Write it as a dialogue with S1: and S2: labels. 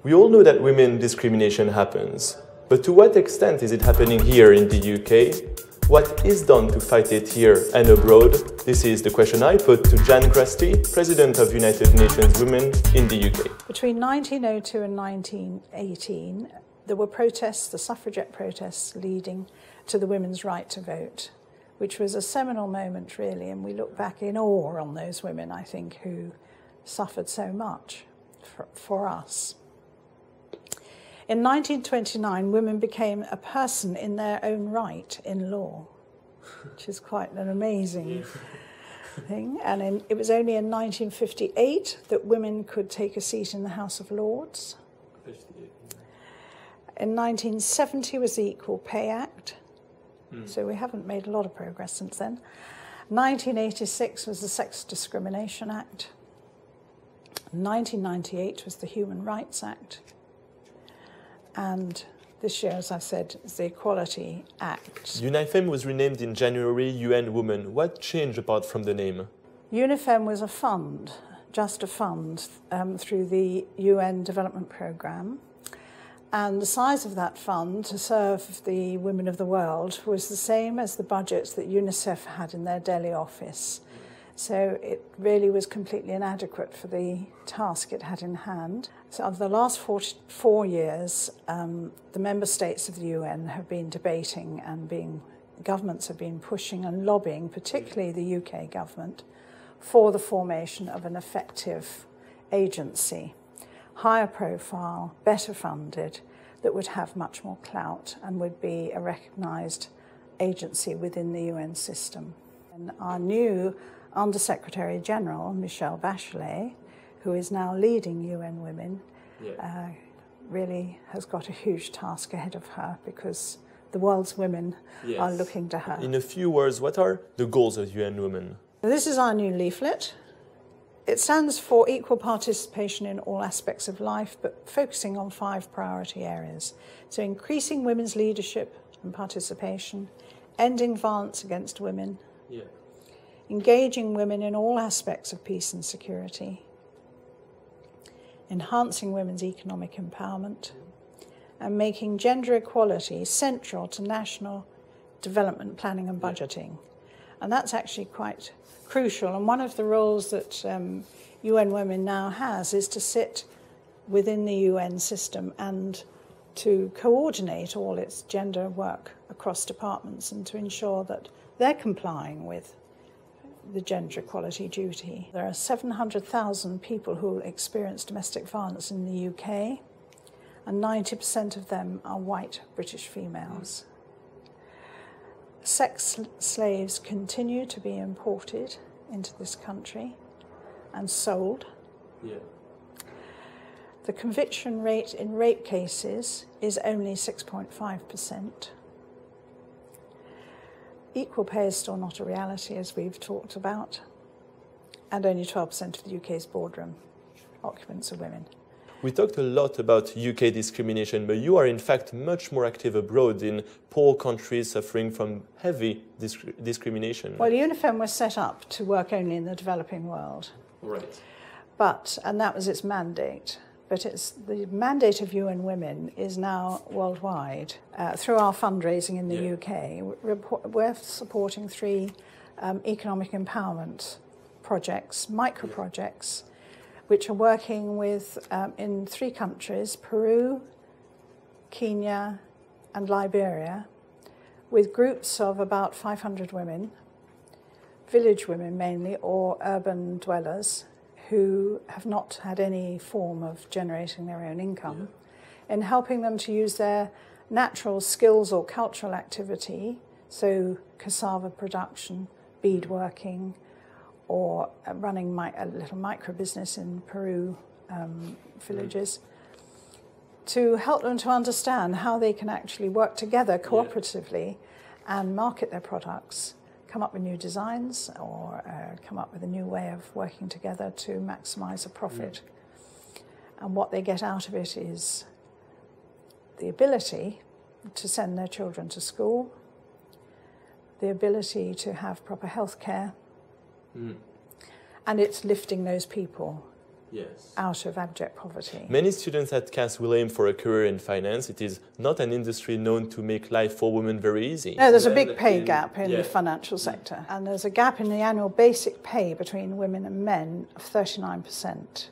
S1: We all know that women discrimination happens, but to what extent is it happening here in the UK? What is done to fight it here and abroad? This is the question I put to Jan Grasty, President of United Nations Women in the UK.
S2: Between 1902 and 1918, there were protests, the suffragette protests, leading to the women's right to vote, which was a seminal moment, really, and we look back in awe on those women, I think, who suffered so much for us. In 1929, women became a person in their own right in law, which is quite an amazing thing. And it was only in 1958 that women could take a seat in the House of Lords. In 1970 was the Equal Pay Act, so we haven't made a lot of progress since then. 1986 was the Sex Discrimination Act. 1998 was the Human Rights Act. And this year, as I've said, is the Equality Act. UNIFEM
S1: was renamed in January UN Women. What changed apart from the name?
S2: UNIFEM was a fund, just a fund, through the UN Development Programme. And the size of that fund to serve the women of the world was the same as the budget that UNICEF had in their Delhi office. So it really was completely inadequate for the task it had in hand. So over the last 4 years, the member states of the UN have been debating and governments have been pushing and lobbying, particularly the UK government, for the formation of an effective agency, higher profile, better funded, that would have much more clout and would be a recognised agency within the UN system. And our new Under-Secretary General, Michelle Bachelet, who is now leading UN Women, really has got a huge task ahead of her because the world's women are looking to her.
S1: In a few words, what are the goals of UN Women?
S2: This is our new leaflet. It stands for equal participation in all aspects of life, but focusing on 5 priority areas. So increasing women's leadership and participation, ending violence against women, engaging women in all aspects of peace and security, enhancing women's economic empowerment, and making gender equality central to national development planning and budgeting. And that's actually quite crucial. And one of the roles that UN Women now has is to sit within the UN system and to coordinate all its gender work across departments and to ensure that they're complying with the gender equality duty. There are 700,000 people who experience domestic violence in the UK, and 90% of them are white British females. Sex slaves continue to be imported into this country and sold. The conviction rate in rape cases is only 6.5%. Equal pay is still not a reality, as we've talked about, and only 12% of the UK's boardroom occupants are women.
S1: We talked a lot about UK discrimination, but you are in fact much more active abroad in poor countries suffering from heavy discrimination.
S2: Well, UNIFEM was set up to work only in the developing world.
S1: Right.
S2: And that was its mandate. But the mandate of UN Women is now worldwide. Through our fundraising in the UK, we're supporting 3 economic empowerment projects, micro-projects, which are working with, in 3 countries, Peru, Kenya, and Liberia, with groups of about 500 women, village women mainly, or urban dwellers, who have not had any form of generating their own income, and helping them to use their natural skills or cultural activity, so cassava production, beadworking, or running a little micro-business in Peru villages, to help them to understand how they can actually work together cooperatively and market their products, come up with new designs, or come up with a new way of working together to maximise a profit. And what they get out of it is the ability to send their children to school, the ability to have proper health care, and it's lifting those people out of abject poverty.
S1: Many students at CAS will aim for a career in finance. It is not an industry known to make life for women very easy.
S2: No, there's a big pay gap in the financial sector, and there's a gap in the annual basic pay between women and men of 39%.